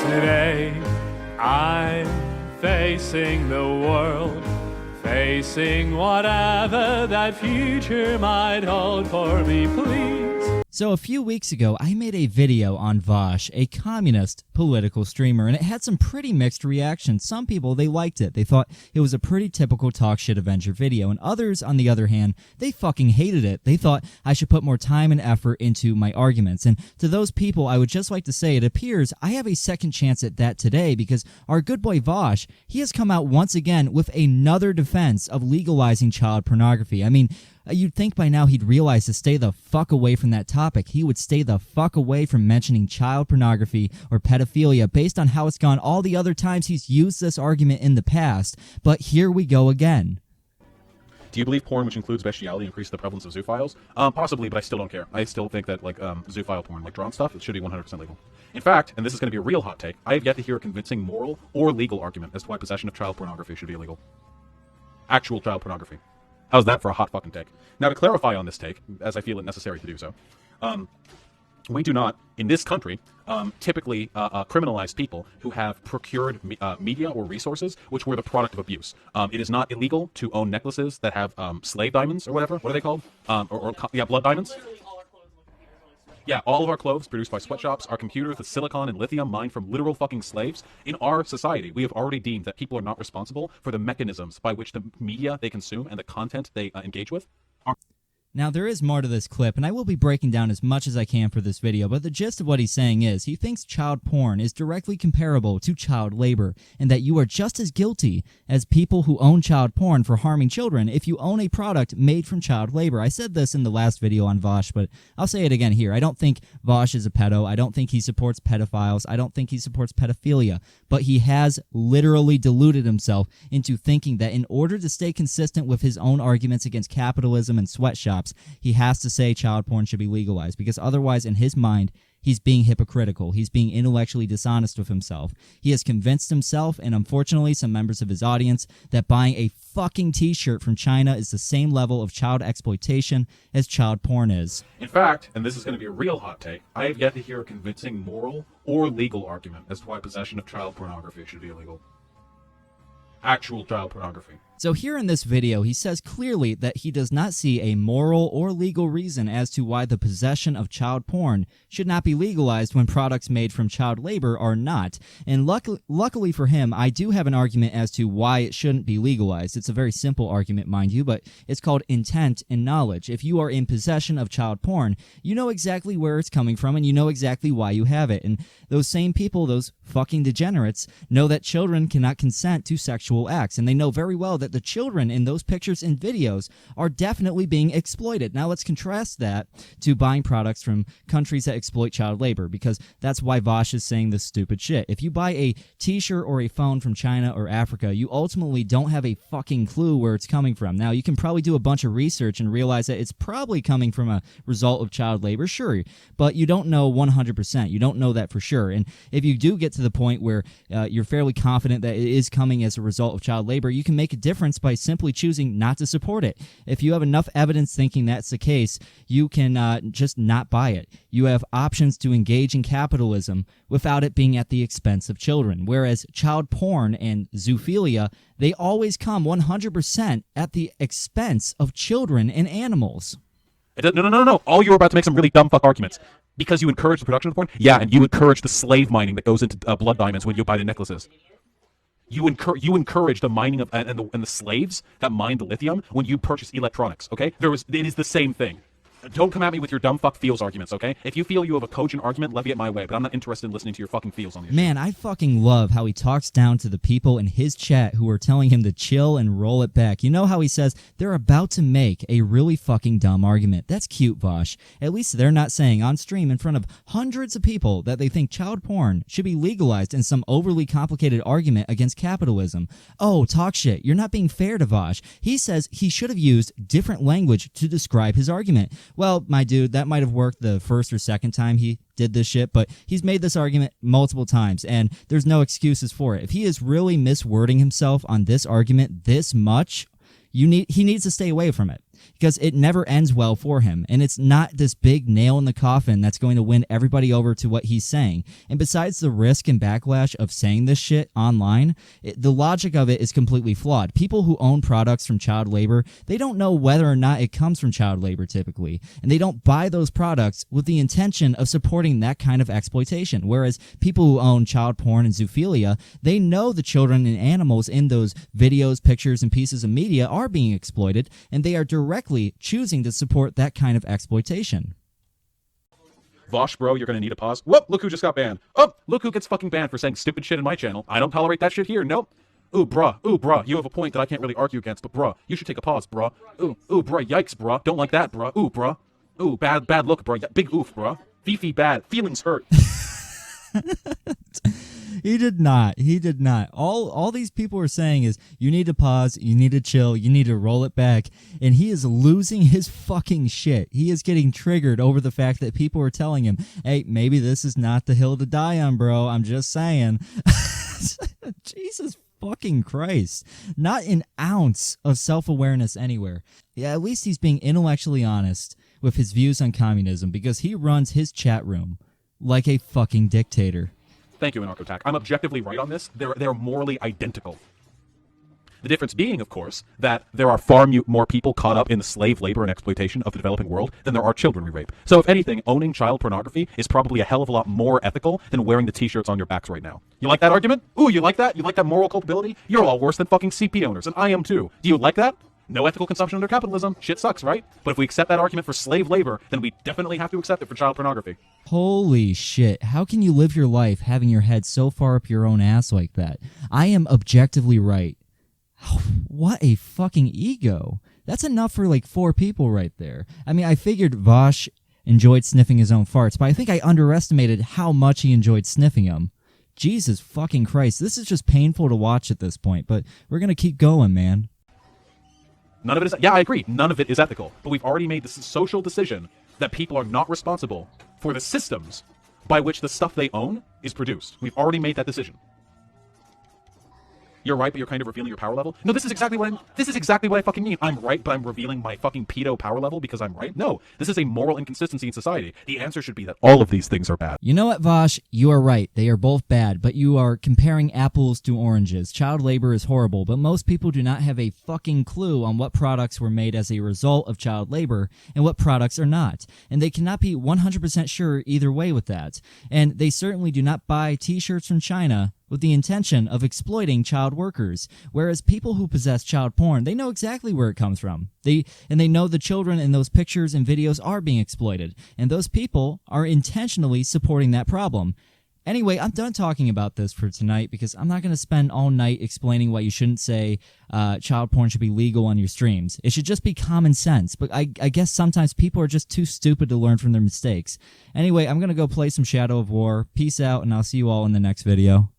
Today, I'm facing the world, facing whatever that future might hold for me, please. So a few weeks ago, I made a video on Vaush, a communist political streamer, and it had some pretty mixed reactions. Some people, they liked it. They thought it was a pretty typical TalkSchitAvenger video, and others, on the other hand, they fucking hated it. They thought I should put more time and effort into my arguments. And to those people, I would just like to say it appears I have a second chance at that today because our good boy Vaush, he has come out once again with another defense of legalizing child pornography. I mean, you'd think by now he'd realize to stay the fuck away from that topic. He would stay the fuck away from mentioning child pornography or pedophilia based on how it's gone all the other times he's used this argument in the past. But here we go again. Do you believe porn, which includes bestiality, increases the prevalence of zoophiles? Possibly, but I still don't care. I still think that, zoophile porn, like drawn stuff, it should be 100% legal. In fact, and this is going to be a real hot take, I have yet to hear a convincing moral or legal argument as to why possession of child pornography should be illegal. Actual child pornography. How's that for a hot fucking take? Now, to clarify on this take, as I feel it necessary to do so, we do not, in this country, typically criminalize people who have procured media or resources which were the product of abuse. It is not illegal to own necklaces that have slave diamonds or whatever. What are they called? Blood diamonds. Yeah, all of our clothes produced by sweatshops, our computers with silicon and lithium mined from literal fucking slaves. In our society, we have already deemed that people are not responsible for the mechanisms by which the media they consume and the content they engage with are. Now, there is more to this clip, and I will be breaking down as much as I can for this video, but the gist of what he's saying is he thinks child porn is directly comparable to child labor, and that you are just as guilty as people who own child porn for harming children if you own a product made from child labor. I said this in the last video on Vaush, but I'll say it again here. I don't think Vaush is a pedo. I don't think he supports pedophiles. I don't think he supports pedophilia, but he has literally deluded himself into thinking that in order to stay consistent with his own arguments against capitalism and sweatshops, he has to say child porn should be legalized, because otherwise, in his mind, he's being hypocritical. He's being intellectually dishonest with himself. He has convinced himself, and unfortunately some members of his audience, that buying a fucking t-shirt from China is the same level of child exploitation as child porn is. In fact, and this is going to be a real hot take, I have yet to hear a convincing moral or legal argument as to why possession of child pornography should be illegal. Actual child pornography. So here in this video, he says clearly that he does not see a moral or legal reason as to why the possession of child porn should not be legalized when products made from child labor are not. And luckily for him, I do have an argument as to why it shouldn't be legalized. It's a very simple argument, mind you, but it's called intent and knowledge. If you are in possession of child porn, you know exactly where it's coming from and you know exactly why you have it. And those same people, those fucking degenerates, know that children cannot consent to sexual acts, and they know very well that the children in those pictures and videos are definitely being exploited. Now let's contrast that to buying products from countries that exploit child labor, because that's why Vaush is saying this stupid shit. If you buy a t-shirt or a phone from China or Africa, you ultimately don't have a fucking clue where it's coming from. Now, you can probably do a bunch of research and realize that it's probably coming from a result of child labor, sure, but you don't know 100%. You don't know that for sure. And if you do get to the point where you're fairly confident that it is coming as a result of child labor, you can make a difference by simply choosing not to support it. If you have enough evidence thinking that's the case, you can just not buy it. You have options to engage in capitalism without it being at the expense of children, whereas child porn and zoophilia, they always come 100% at the expense of children and animals. No. All you were about to make some really dumb fuck arguments. Because you encourage the production of porn? Yeah, and you encourage the slave mining that goes into blood diamonds when you buy the necklaces. You encourage the mining of and the slaves that mine the lithium when you purchase electronics. Okay, it is the same thing. Don't come at me with your dumb fuck feels arguments, okay? If you feel you have a cogent argument, levy it my way, but I'm not interested in listening to your fucking feels on this. Man, I fucking love how he talks down to the people in his chat who are telling him to chill and roll it back. You know how he says they're about to make a really fucking dumb argument. That's cute, Vaush. At least they're not saying on stream in front of hundreds of people that they think child porn should be legalized in some overly complicated argument against capitalism. Oh, talk shit. You're not being fair to Vaush. He says he should have used different language to describe his argument. Well, my dude, that might have worked the first or second time he did this shit, but he's made this argument multiple times, and there's no excuses for it. If he is really miswording himself on this argument this much, he needs to stay away from it. because it never ends well for him. And it's not this big nail in the coffin that's going to win everybody over to what he's saying. And besides the risk and backlash of saying this shit online, the logic of it is completely flawed. People who own products from child labor, they don't know whether or not it comes from child labor typically. And they don't buy those products with the intention of supporting that kind of exploitation. Whereas people who own child porn and zoophilia, they know the children and animals in those videos, pictures, and pieces of media are being exploited, and they are directly choosing to support that kind of exploitation. Vaush, bro, you're gonna need a pause. Whoop, look who just got banned. Oh, look who gets fucking banned for saying stupid shit in my channel. I don't tolerate that shit here, nope. Ooh, bruh, you have a point that I can't really argue against, but bruh, you should take a pause, bruh. Ooh, bruh, yikes, bruh, don't like that, bruh. Ooh, bruh. Ooh, bad look, bruh. Big oof, bruh. Fifi bad, feelings hurt. He did not. All these people are saying is, you need to pause, you need to chill, you need to roll it back, and he is losing his fucking shit. He is getting triggered over the fact that people are telling him, hey, maybe this is not the hill to die on, bro. I'm just saying. Jesus fucking Christ. Not an ounce of self-awareness anywhere. Yeah, at least he's being intellectually honest with his views on communism, because he runs his chat room like a fucking dictator. Thank you, Anarcho-Tac. I'm objectively right on this. They're morally identical. The difference being, of course, that there are far more people caught up in the slave labor and exploitation of the developing world than there are children we rape. So if anything, owning child pornography is probably a hell of a lot more ethical than wearing the t-shirts on your backs right now. You like that argument? Ooh, you like that? You like that moral culpability? You're all worse than fucking CP owners, and I am too. Do you like that? No ethical consumption under capitalism. Shit sucks, right? But if we accept that argument for slave labor, then we definitely have to accept it for child pornography. Holy shit. How can you live your life having your head so far up your own ass like that? I am objectively right. What a fucking ego. That's enough for like 4 people right there. I mean, I figured Vaush enjoyed sniffing his own farts, but I think I underestimated how much he enjoyed sniffing them. Jesus fucking Christ. This is just painful to watch at this point, but we're gonna keep going, man. None of it is, yeah, I agree, none of it is ethical. But we've already made this social decision that people are not responsible for the systems by which the stuff they own is produced. We've already made that decision. You're right, but you're kind of revealing your power level. No, this is exactly what I fucking mean. I'm right, but I'm revealing my fucking pedo power level because I'm right? No, this is a moral inconsistency in society. The answer should be that all of these things are bad. You know what, Vaush? You are right. They are both bad, but you are comparing apples to oranges. Child labor is horrible, but most people do not have a fucking clue on what products were made as a result of child labor and what products are not. And they cannot be 100% sure either way with that. And they certainly do not buy t-shirts from China with the intention of exploiting child workers, whereas people who possess child porn, they know exactly where it comes from. They know the children in those pictures and videos are being exploited, and those people are intentionally supporting that problem. Anyway, I'm done talking about this for tonight because I'm not going to spend all night explaining why you shouldn't say child porn should be legal on your streams. It should just be common sense, but I guess sometimes people are just too stupid to learn from their mistakes. Anyway, I'm going to go play some Shadow of War. Peace out, and I'll see you all in the next video.